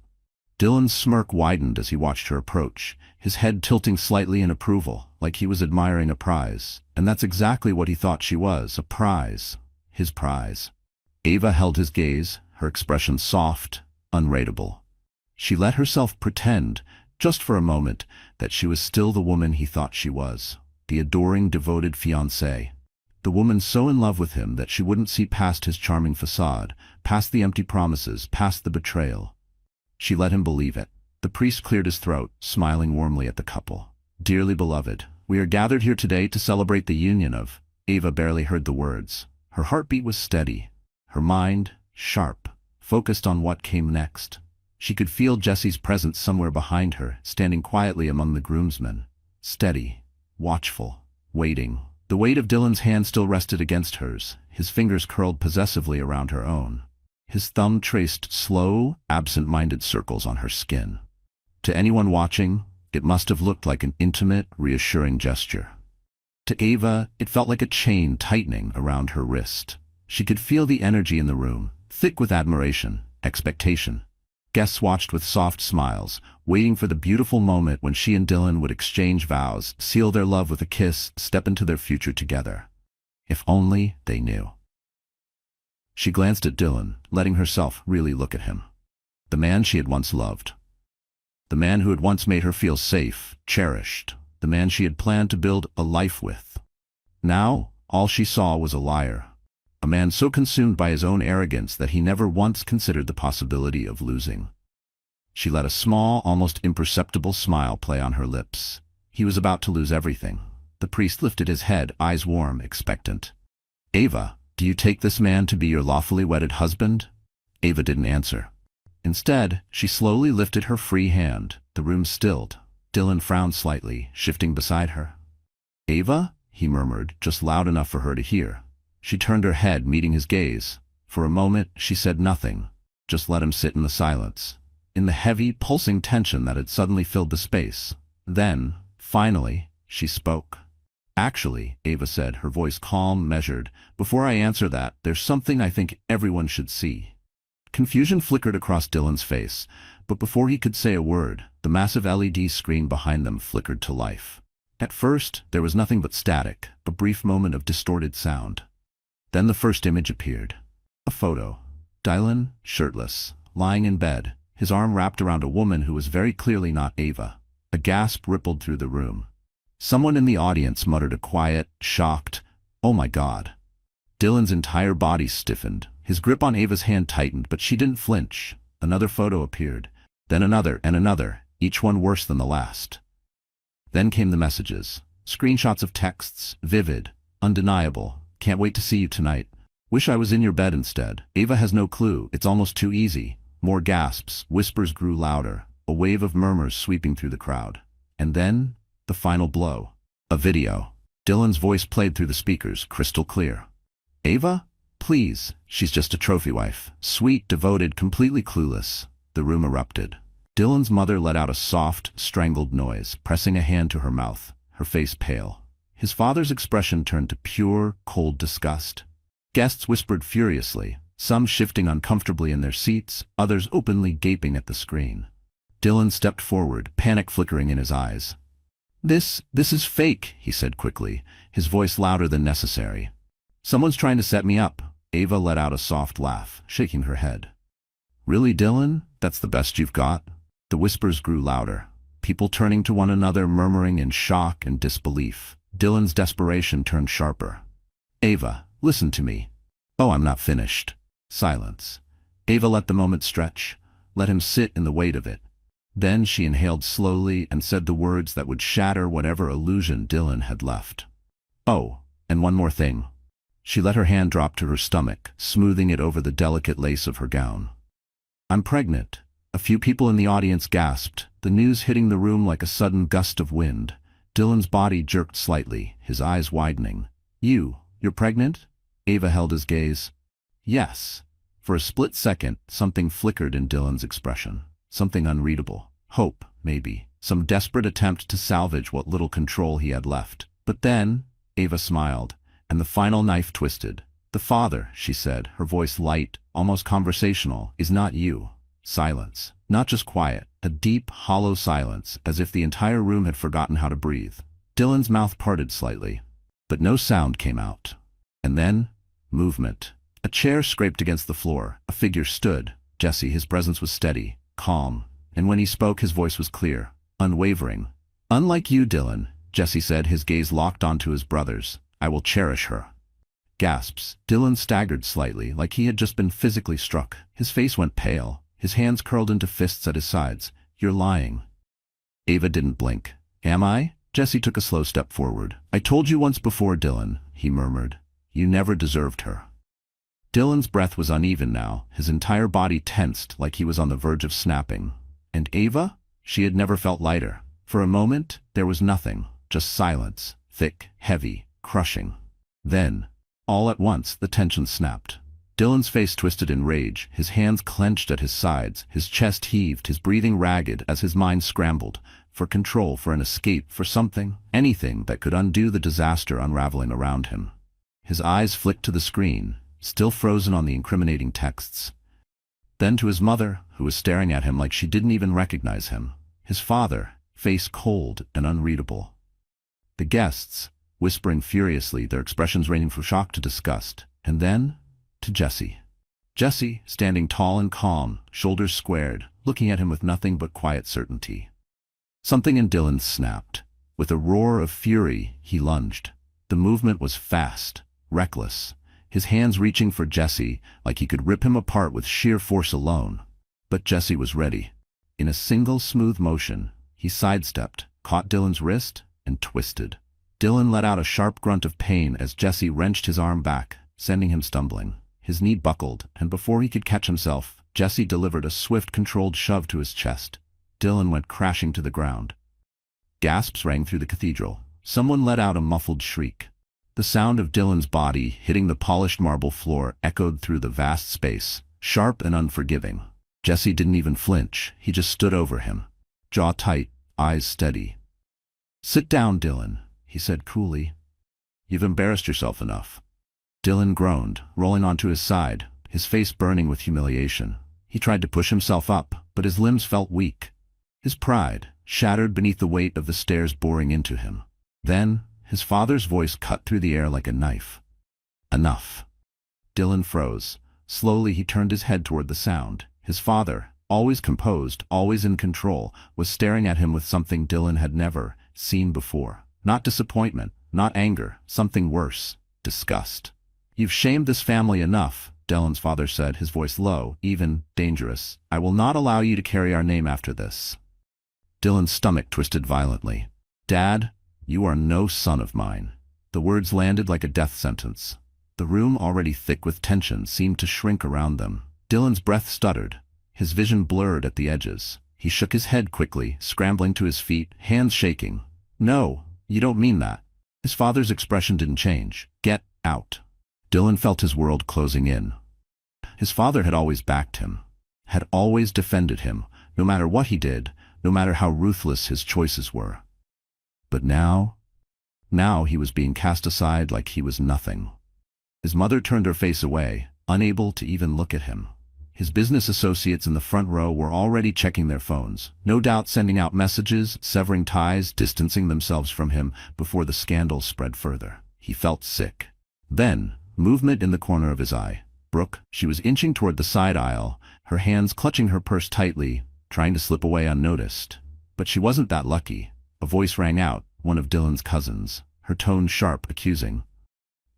Dylan's smirk widened as he watched her approach, his head tilting slightly in approval, like he was admiring a prize. And that's exactly what he thought she was, a prize. His prize. Ava held his gaze, her expression soft, unreadable. She let herself pretend, just for a moment, that she was still the woman he thought she was, the adoring, devoted fiancée. The woman so in love with him that she wouldn't see past his charming facade, past the empty promises, past the betrayal. She let him believe it. The priest cleared his throat, smiling warmly at the couple. Dearly beloved, we are gathered here today to celebrate the union of... Ava barely heard the words. Her heartbeat was steady, her mind sharp, focused on what came next. She could feel Jesse's presence somewhere behind her, standing quietly among the groomsmen. Steady, watchful, waiting. The weight of Dylan's hand still rested against hers, his fingers curled possessively around her own. His thumb traced slow, absent-minded circles on her skin. To anyone watching, it must have looked like an intimate, reassuring gesture. To Ava, it felt like a chain tightening around her wrist. She could feel the energy in the room, thick with admiration, expectation. Guests watched with soft smiles, waiting for the beautiful moment when she and Dylan would exchange vows, seal their love with a kiss, step into their future together. If only they knew. She glanced at Dylan, letting herself really look at him. The man she had once loved. The man who had once made her feel safe, cherished. The man she had planned to build a life with. Now, all she saw was a liar. A man so consumed by his own arrogance that he never once considered the possibility of losing. She let a small, almost imperceptible smile play on her lips. He was about to lose everything. The priest lifted his head, eyes warm, expectant. Ava, do you take this man to be your lawfully wedded husband? Ava didn't answer. Instead, she slowly lifted her free hand. The room stilled. Dylan frowned slightly, shifting beside her. Ava? He murmured, just loud enough for her to hear. She turned her head, meeting his gaze. For a moment, she said nothing, just let him sit in the silence, in the heavy, pulsing tension that had suddenly filled the space. Then, finally, she spoke. Actually, Ava said, her voice calm, measured, before I answer that, there's something I think everyone should see. Confusion flickered across Dylan's face, but before he could say a word, the massive LED screen behind them flickered to life. At first, there was nothing but static, a brief moment of distorted sound. Then the first image appeared. A photo. Dylan, shirtless, lying in bed, his arm wrapped around a woman who was very clearly not Ava. A gasp rippled through the room. Someone in the audience muttered a quiet, shocked, "Oh my God." Dylan's entire body stiffened. His grip on Ava's hand tightened, but she didn't flinch. Another photo appeared. Then another and another, each one worse than the last. Then came the messages. Screenshots of texts, vivid, undeniable. Can't wait to see you tonight. Wish I was in your bed instead. Ava has no clue. It's almost too easy. More gasps. Whispers grew louder. A wave of murmurs sweeping through the crowd. And then, the final blow. A video. Dylan's voice played through the speakers, crystal clear. Ava? Please, she's just a trophy wife. Sweet, devoted, completely clueless. The room erupted. Dylan's mother let out a soft, strangled noise, pressing a hand to her mouth, her face pale. His father's expression turned to pure, cold disgust. Guests whispered furiously, some shifting uncomfortably in their seats, others openly gaping at the screen. Dylan stepped forward, panic flickering in his eyes. This is fake, he said quickly, his voice louder than necessary. Someone's trying to set me up. Ava let out a soft laugh, shaking her head. Really, Dylan? That's the best you've got? The whispers grew louder, people turning to one another, murmuring in shock and disbelief. Dylan's desperation turned sharper. Ava, listen to me. Oh, I'm not finished. Silence. Ava let the moment stretch, let him sit in the weight of it. Then she inhaled slowly and said the words that would shatter whatever illusion Dylan had left. Oh, and one more thing. She let her hand drop to her stomach, smoothing it over the delicate lace of her gown. I'm pregnant. A few people in the audience gasped, the news hitting the room like a sudden gust of wind. Dylan's body jerked slightly, his eyes widening. You're pregnant? Ava held his gaze. Yes. For a split second, something flickered in Dylan's expression. Something unreadable. Hope, maybe. Some desperate attempt to salvage what little control he had left. But then, Ava smiled, and the final knife twisted. The father, she said, her voice light, almost conversational, is not you. Silence. Not just quiet. A deep, hollow silence, as if the entire room had forgotten how to breathe. Dylan's mouth parted slightly, but no sound came out. And then, movement. A chair scraped against the floor. A figure stood. Jesse, his presence was steady, calm, and when he spoke his voice was clear, unwavering. Unlike you, Dylan, Jesse said, his gaze locked onto his brother's. I will cherish her. Gasps. Dylan staggered slightly, like he had just been physically struck. His face went pale, his hands curled into fists at his sides. You're lying. Ava didn't blink. Am I? Jesse took a slow step forward. I told you once before, Dylan, he murmured. You never deserved her. Dylan's breath was uneven now, his entire body tensed like he was on the verge of snapping. And Ava? She had never felt lighter. For a moment, there was nothing, just silence, thick, heavy, crushing. Then, all at once, the tension snapped. Dylan's face twisted in rage, his hands clenched at his sides, his chest heaved, his breathing ragged as his mind scrambled, for control, for an escape, for something, anything that could undo the disaster unraveling around him. His eyes flicked to the screen, still frozen on the incriminating texts. Then to his mother, who was staring at him like she didn't even recognize him. His father, face cold and unreadable. The guests, whispering furiously, their expressions ranging from shock to disgust. And then, to Jesse. Jesse, standing tall and calm, shoulders squared, looking at him with nothing but quiet certainty. Something in Dylan snapped. With a roar of fury, he lunged. The movement was fast, reckless, his hands reaching for Jesse like he could rip him apart with sheer force alone. But Jesse was ready. In a single smooth motion, he sidestepped, caught Dylan's wrist, and twisted. Dylan let out a sharp grunt of pain as Jesse wrenched his arm back, sending him stumbling. His knee buckled, and before he could catch himself, Jesse delivered a swift, controlled shove to his chest. Dylan went crashing to the ground. Gasps rang through the cathedral. Someone let out a muffled shriek. The sound of Dylan's body hitting the polished marble floor echoed through the vast space, sharp and unforgiving. Jesse didn't even flinch, he just stood over him, jaw tight, eyes steady. "Sit down, Dylan," he said coolly. "You've embarrassed yourself enough." Dylan groaned, rolling onto his side, his face burning with humiliation. He tried to push himself up, but his limbs felt weak. His pride, shattered beneath the weight of the stairs boring into him. Then, his father's voice cut through the air like a knife. "Enough." Dylan froze. Slowly he turned his head toward the sound. His father, always composed, always in control, was staring at him with something Dylan had never seen before. Not disappointment, not anger, something worse, disgust. "You've shamed this family enough," Dylan's father said, his voice low, even, dangerous. "I will not allow you to carry our name after this." Dylan's stomach twisted violently. "Dad, you are no son of mine." The words landed like a death sentence. The room, already thick with tension, seemed to shrink around them. Dylan's breath stuttered. His vision blurred at the edges. He shook his head quickly, scrambling to his feet, hands shaking. "No, you don't mean that." His father's expression didn't change. Get out. Dylan felt his world closing in. His father had always backed him, had always defended him, no matter what he did, no matter how ruthless his choices were. But now he was being cast aside like he was nothing. His mother turned her face away, unable to even look at him. His business associates in the front row were already checking their phones, no doubt sending out messages, severing ties, distancing themselves from him before the scandal spread further. He felt sick. Then, movement in the corner of his eye. Brooke, she was inching toward the side aisle, her hands clutching her purse tightly, trying to slip away unnoticed. But she wasn't that lucky. A voice rang out, one of Dylan's cousins, her tone sharp, accusing.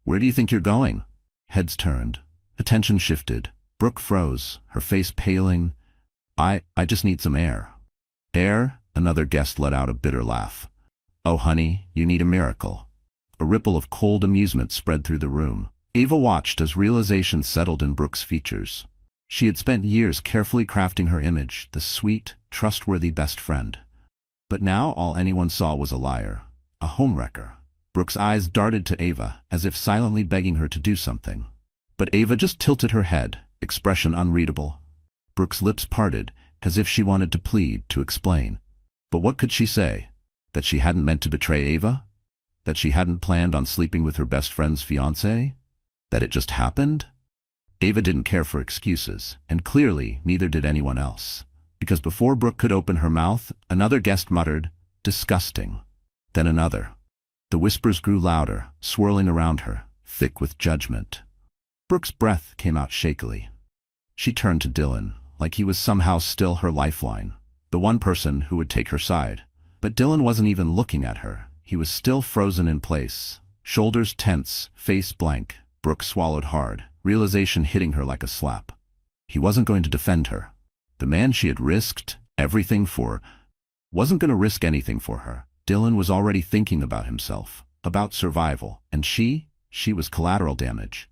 "Where do you think you're going?" Heads turned. Attention shifted. Brooke froze, her face paling. I just need some air." "Air?" Another guest let out a bitter laugh. "Oh, honey, you need a miracle." A ripple of cold amusement spread through the room. Ava watched as realization settled in Brooke's features. She had spent years carefully crafting her image, the sweet, trustworthy best friend. But now all anyone saw was a liar, a homewrecker. Brooke's eyes darted to Ava, as if silently begging her to do something. But Ava just tilted her head, expression unreadable. Brooke's lips parted, as if she wanted to plead, to explain. But what could she say? That she hadn't meant to betray Ava? That she hadn't planned on sleeping with her best friend's fiancé? That it just happened? Ava didn't care for excuses, and clearly neither did anyone else. Because before Brooke could open her mouth, another guest muttered, "Disgusting." Then another. The whispers grew louder, swirling around her, thick with judgment. Brooke's breath came out shakily. She turned to Dylan, like he was somehow still her lifeline, the one person who would take her side. But Dylan wasn't even looking at her. He was still frozen in place, shoulders tense, face blank. Brooke swallowed hard, realization hitting her like a slap. He wasn't going to defend her. The man she had risked everything for wasn't going to risk anything for her. Dylan was already thinking about himself, about survival, and she was collateral damage.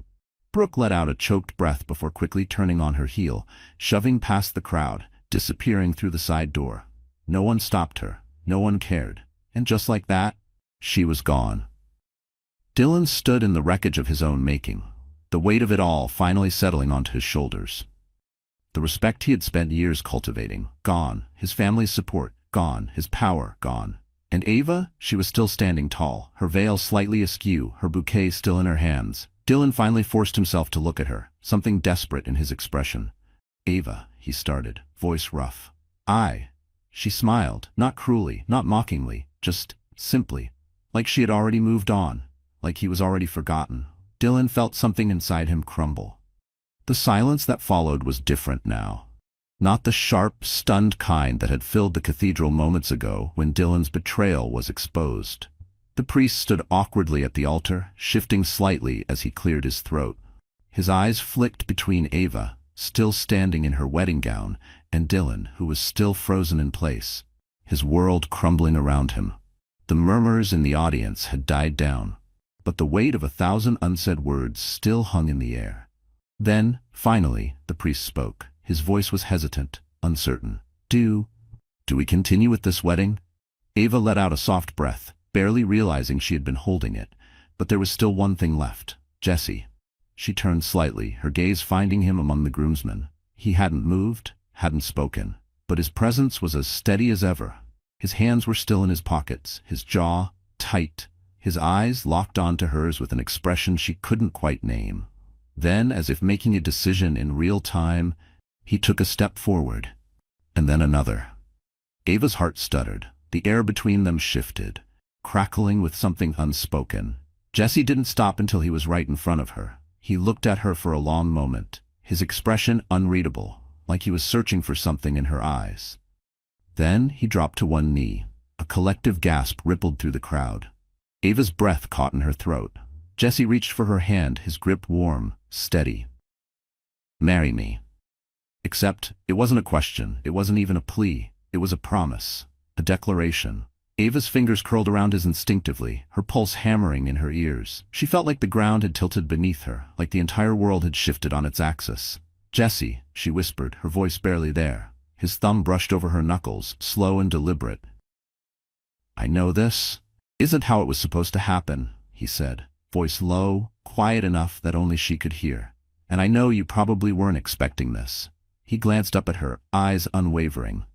Brooke let out a choked breath before quickly turning on her heel, shoving past the crowd, disappearing through the side door. No one stopped her, no one cared, and just like that, she was gone. Dylan stood in the wreckage of his own making, the weight of it all finally settling onto his shoulders. The respect he had spent years cultivating, gone, his family's support, gone, his power, gone. And Ava, she was still standing tall, her veil slightly askew, her bouquet still in her hands. Dylan finally forced himself to look at her, something desperate in his expression. "Ava," he started, voice rough. She smiled, not cruelly, not mockingly, just simply, like she had already moved on, like he was already forgotten. Dylan felt something inside him crumble. The silence that followed was different now. Not the sharp, stunned kind that had filled the cathedral moments ago when Dylan's betrayal was exposed. The priest stood awkwardly at the altar, shifting slightly as he cleared his throat. His eyes flicked between Ava, still standing in her wedding gown, and Dylan, who was still frozen in place, his world crumbling around him. The murmurs in the audience had died down, but the weight of 1,000 unsaid words still hung in the air. Then, finally, the priest spoke. His voice was hesitant, uncertain. Do we continue with this wedding?" Ava let out a soft breath, barely realizing she had been holding it, but there was still one thing left. Jesse. She turned slightly, her gaze finding him among the groomsmen. He hadn't moved, hadn't spoken, but his presence was as steady as ever. His hands were still in his pockets, his jaw tight, his eyes locked onto hers with an expression she couldn't quite name. Then, as if making a decision in real time, he took a step forward, and then another. Ava's heart stuttered. The air between them shifted, crackling with something unspoken. Jesse didn't stop until he was right in front of her. He looked at her for a long moment, his expression unreadable, like he was searching for something in her eyes. Then he dropped to one knee. A collective gasp rippled through the crowd. Ava's breath caught in her throat. Jesse reached for her hand, his grip warm, steady. "Marry me." Except, it wasn't a question, it wasn't even a plea, it was a promise, a declaration. Ava's fingers curled around his instinctively, her pulse hammering in her ears. She felt like the ground had tilted beneath her, like the entire world had shifted on its axis. "Jesse," she whispered, her voice barely there. His thumb brushed over her knuckles, slow and deliberate. "I know this." Isn't how it was supposed to happen, he said, voice low, quiet enough that only she could hear. And I know you probably weren't expecting this. He glanced up at her, eyes unwavering.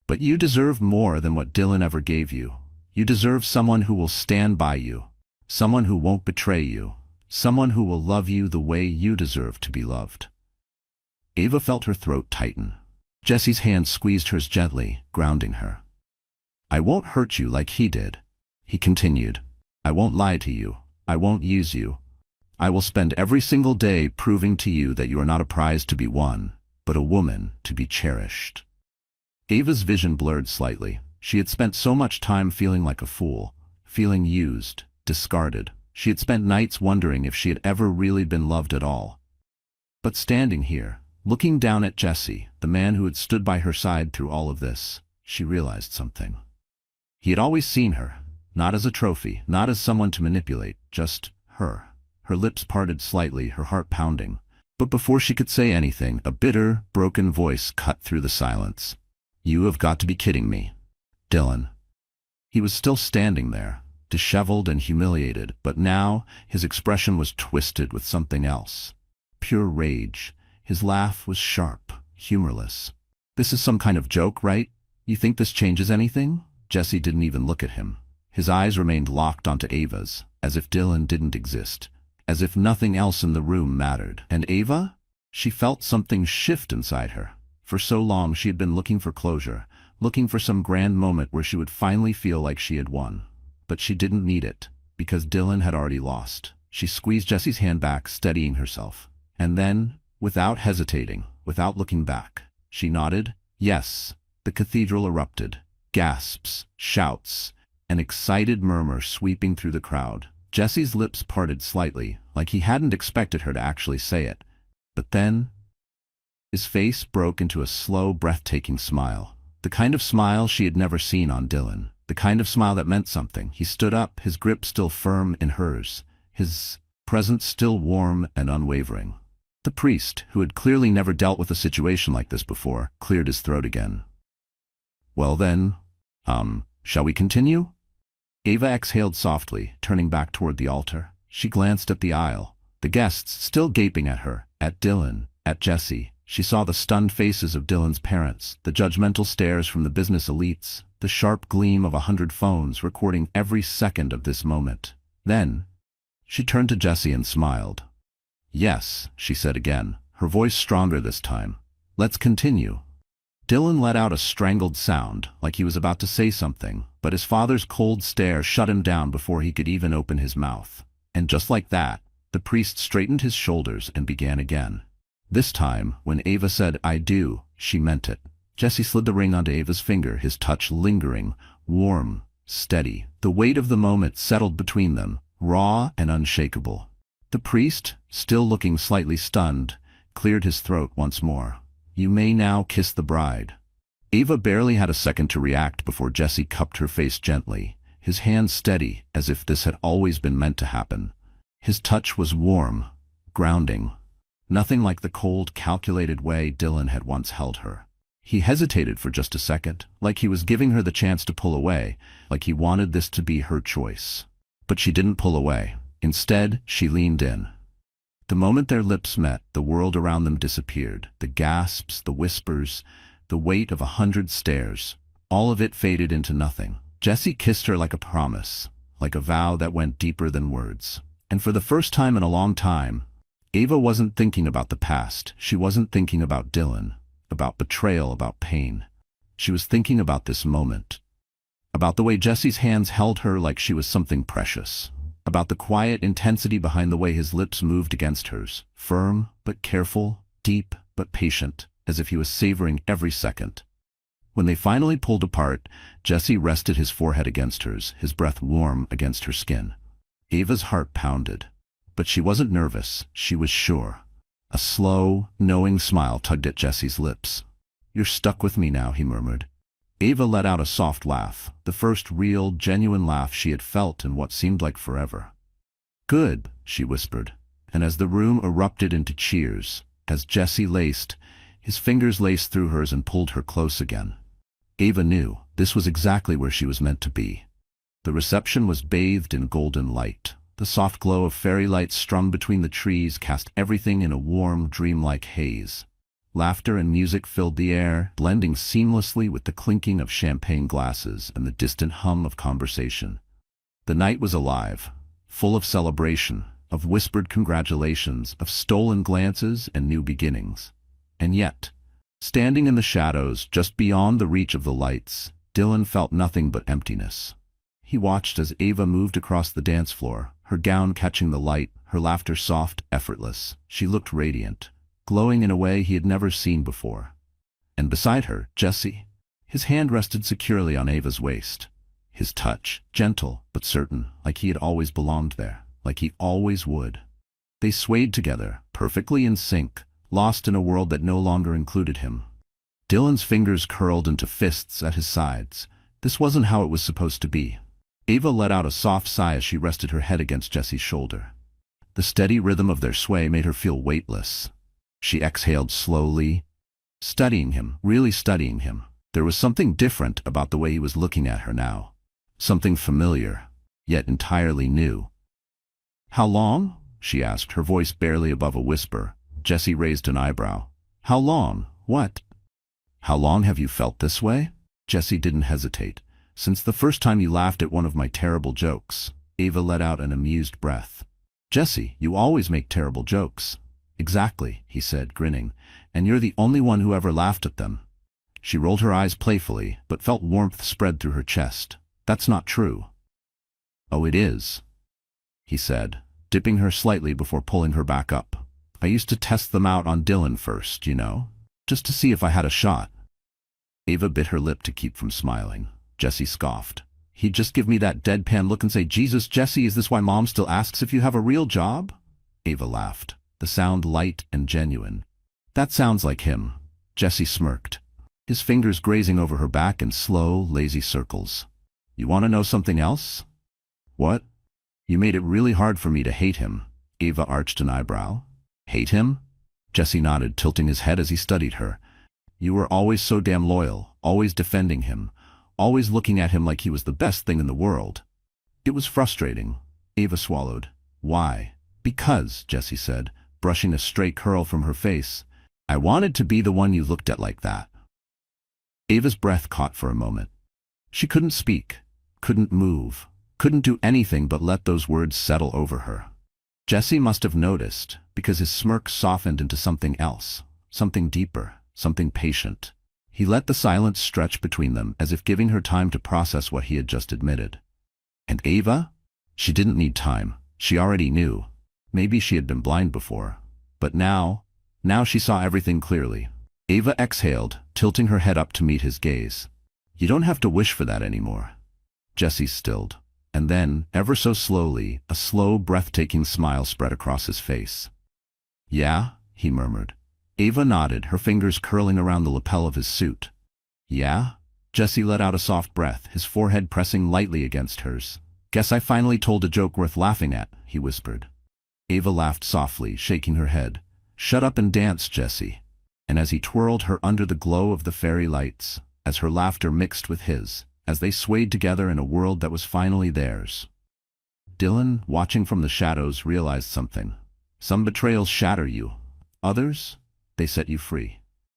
But you deserve more than what Dylan ever gave you. You deserve someone who will stand by you. Someone who won't betray you. Someone who will love you the way you deserve to be loved. Ava felt her throat tighten. Jesse's hand squeezed hers gently, grounding her. I won't hurt you like he did, he continued. I won't lie to you. I won't use you. I will spend every single day proving to you that you are not a prize to be won, but a woman to be cherished. Ava's vision blurred slightly. She had spent so much time feeling like a fool, feeling used, discarded. She had spent nights wondering if she had ever really been loved at all. But standing here, looking down at Jesse, the man who had stood by her side through all of this, she realized something. He had always seen her, not as a trophy, not as someone to manipulate, just her. Her lips parted slightly, her heart pounding. But before she could say anything, a bitter, broken voice cut through the silence. You have got to be kidding me. Dylan. He was still standing there, disheveled and humiliated, but now his expression was twisted with something else. Pure rage. His laugh was sharp, humorless. This is some kind of joke, right? You think this changes anything? Jesse didn't even look at him. His eyes remained locked onto Ava's, as if Dylan didn't exist, as if nothing else in the room mattered. And Ava? She felt something shift inside her. For so long she had been looking for closure, looking for some grand moment where she would finally feel like she had won. But she didn't need it, because Dylan had already lost. She squeezed Jesse's hand back, steadying herself. And then, without hesitating, without looking back, she nodded, yes. The cathedral erupted. Gasps, shouts, an excited murmur sweeping through the crowd. Jesse's lips parted slightly, like he hadn't expected her to actually say it. But then, his face broke into a slow, breathtaking smile. The kind of smile she had never seen on Dylan. The kind of smile that meant something. He stood up, his grip still firm in hers, his presence still warm and unwavering. The priest, who had clearly never dealt with a situation like this before, cleared his throat again. Well then, shall we continue? Ava exhaled softly, turning back toward the altar. She glanced at the aisle, the guests still gaping at her, at Dylan, at Jesse. She saw the stunned faces of Dylan's parents, the judgmental stares from the business elites, the sharp gleam of 100 phones recording every second of this moment. Then, she turned to Jesse and smiled. Yes, she said again, her voice stronger this time. Let's continue. Dylan let out a strangled sound, like he was about to say something, but his father's cold stare shut him down before he could even open his mouth. And just like that, the priest straightened his shoulders and began again. This time, when Ava said, I do, she meant it. Jesse slid the ring onto Ava's finger, his touch lingering, warm, steady. The weight of the moment settled between them, raw and unshakable. The priest, still looking slightly stunned, cleared his throat once more. You may now kiss the bride. Ava barely had a second to react before Jesse cupped her face gently, his hand steady as if this had always been meant to happen. His touch was warm, grounding. Nothing like the cold, calculated way Dylan had once held her. He hesitated for just a second, like he was giving her the chance to pull away, like he wanted this to be her choice. But she didn't pull away. Instead, she leaned in. The moment their lips met, the world around them disappeared. The gasps, the whispers, the weight of 100 stares. All of it faded into nothing. Jesse kissed her like a promise, like a vow that went deeper than words. And for the first time in a long time, Ava wasn't thinking about the past. She wasn't thinking about Dylan, about betrayal, about pain. She was thinking about this moment. About the way Jesse's hands held her like she was something precious. About the quiet intensity behind the way his lips moved against hers, firm but careful, deep but patient, as if he was savoring every second. When they finally pulled apart, Jesse rested his forehead against hers, his breath warm against her skin. Ava's heart pounded. But she wasn't nervous, she was sure. A slow, knowing smile tugged at Jesse's lips. You're stuck with me now, he murmured. Ava let out a soft laugh, the first real, genuine laugh she had felt in what seemed like forever. Good, she whispered, and as the room erupted into cheers, as Jesse his fingers laced through hers and pulled her close again. Ava knew this was exactly where she was meant to be. The reception was bathed in golden light. The soft glow of fairy lights strung between the trees cast everything in a warm, dreamlike haze. Laughter and music filled the air, blending seamlessly with the clinking of champagne glasses and the distant hum of conversation. The night was alive, full of celebration, of whispered congratulations, of stolen glances and new beginnings. And yet, standing in the shadows just beyond the reach of the lights, Dylan felt nothing but emptiness. He watched as Ava moved across the dance floor, her gown catching the light, her laughter soft, effortless. She looked radiant, glowing in a way he had never seen before. And beside her, Jesse. His hand rested securely on Ava's waist. His touch, gentle but certain, like he had always belonged there, like he always would. They swayed together, perfectly in sync, lost in a world that no longer included him. Dylan's fingers curled into fists at his sides. This wasn't how it was supposed to be. Ava let out a soft sigh as she rested her head against Jesse's shoulder. The steady rhythm of their sway made her feel weightless. She exhaled slowly, studying him, really studying him. There was something different about the way he was looking at her now. Something familiar, yet entirely new. "How long?" she asked, her voice barely above a whisper. Jesse raised an eyebrow. "How long? What?" "How long have you felt this way?" Jesse didn't hesitate. "Since the first time you laughed at one of my terrible jokes." Ava let out an amused breath. "Jesse, you always make terrible jokes." "Exactly," he said, grinning, "and you're the only one who ever laughed at them." She rolled her eyes playfully, but felt warmth spread through her chest. "That's not true." "Oh, it is," he said, dipping her slightly before pulling her back up. "I used to test them out on Dylan first, you know, just to see if I had a shot." Ava bit her lip to keep from smiling. Jesse scoffed. "He'd just give me that deadpan look and say, 'Jesus, Jesse, is this why Mom still asks if you have a real job?'" Ava laughed, the sound light and genuine. "That sounds like him." Jesse smirked, his fingers grazing over her back in slow, lazy circles. "You want to know something else?" "What?" "You made it really hard for me to hate him." Ava arched an eyebrow. "Hate him?" Jesse nodded, tilting his head as he studied her. "You were always so damn loyal, always defending him, always looking at him like he was the best thing in the world." It was frustrating. Ava swallowed. "Why?" "Because," Jesse said, brushing a stray curl from her face, "I wanted to be the one you looked at like that." Ava's breath caught for a moment. She couldn't speak, couldn't move, couldn't do anything but let those words settle over her. Jesse must have noticed, because his smirk softened into something else, something deeper, something patient. He let the silence stretch between them as if giving her time to process what he had just admitted. And Ava? She didn't need time. She already knew. Maybe she had been blind before. But now she saw everything clearly. Ava exhaled, tilting her head up to meet his gaze. "You don't have to wish for that anymore." Jesse stilled. And then, ever so slowly, a slow, breathtaking smile spread across his face. "Yeah?" he murmured. Ava nodded, her fingers curling around the lapel of his suit. "Yeah?" Jesse let out a soft breath, his forehead pressing lightly against hers. "Guess I finally told a joke worth laughing at," he whispered. Ava laughed softly, shaking her head. "Shut up and dance, Jesse." And as he twirled her under the glow of the fairy lights, as her laughter mixed with his, as they swayed together in a world that was finally theirs. Dylan, watching from the shadows, realized something. Some betrayals shatter you. Others, they set you free.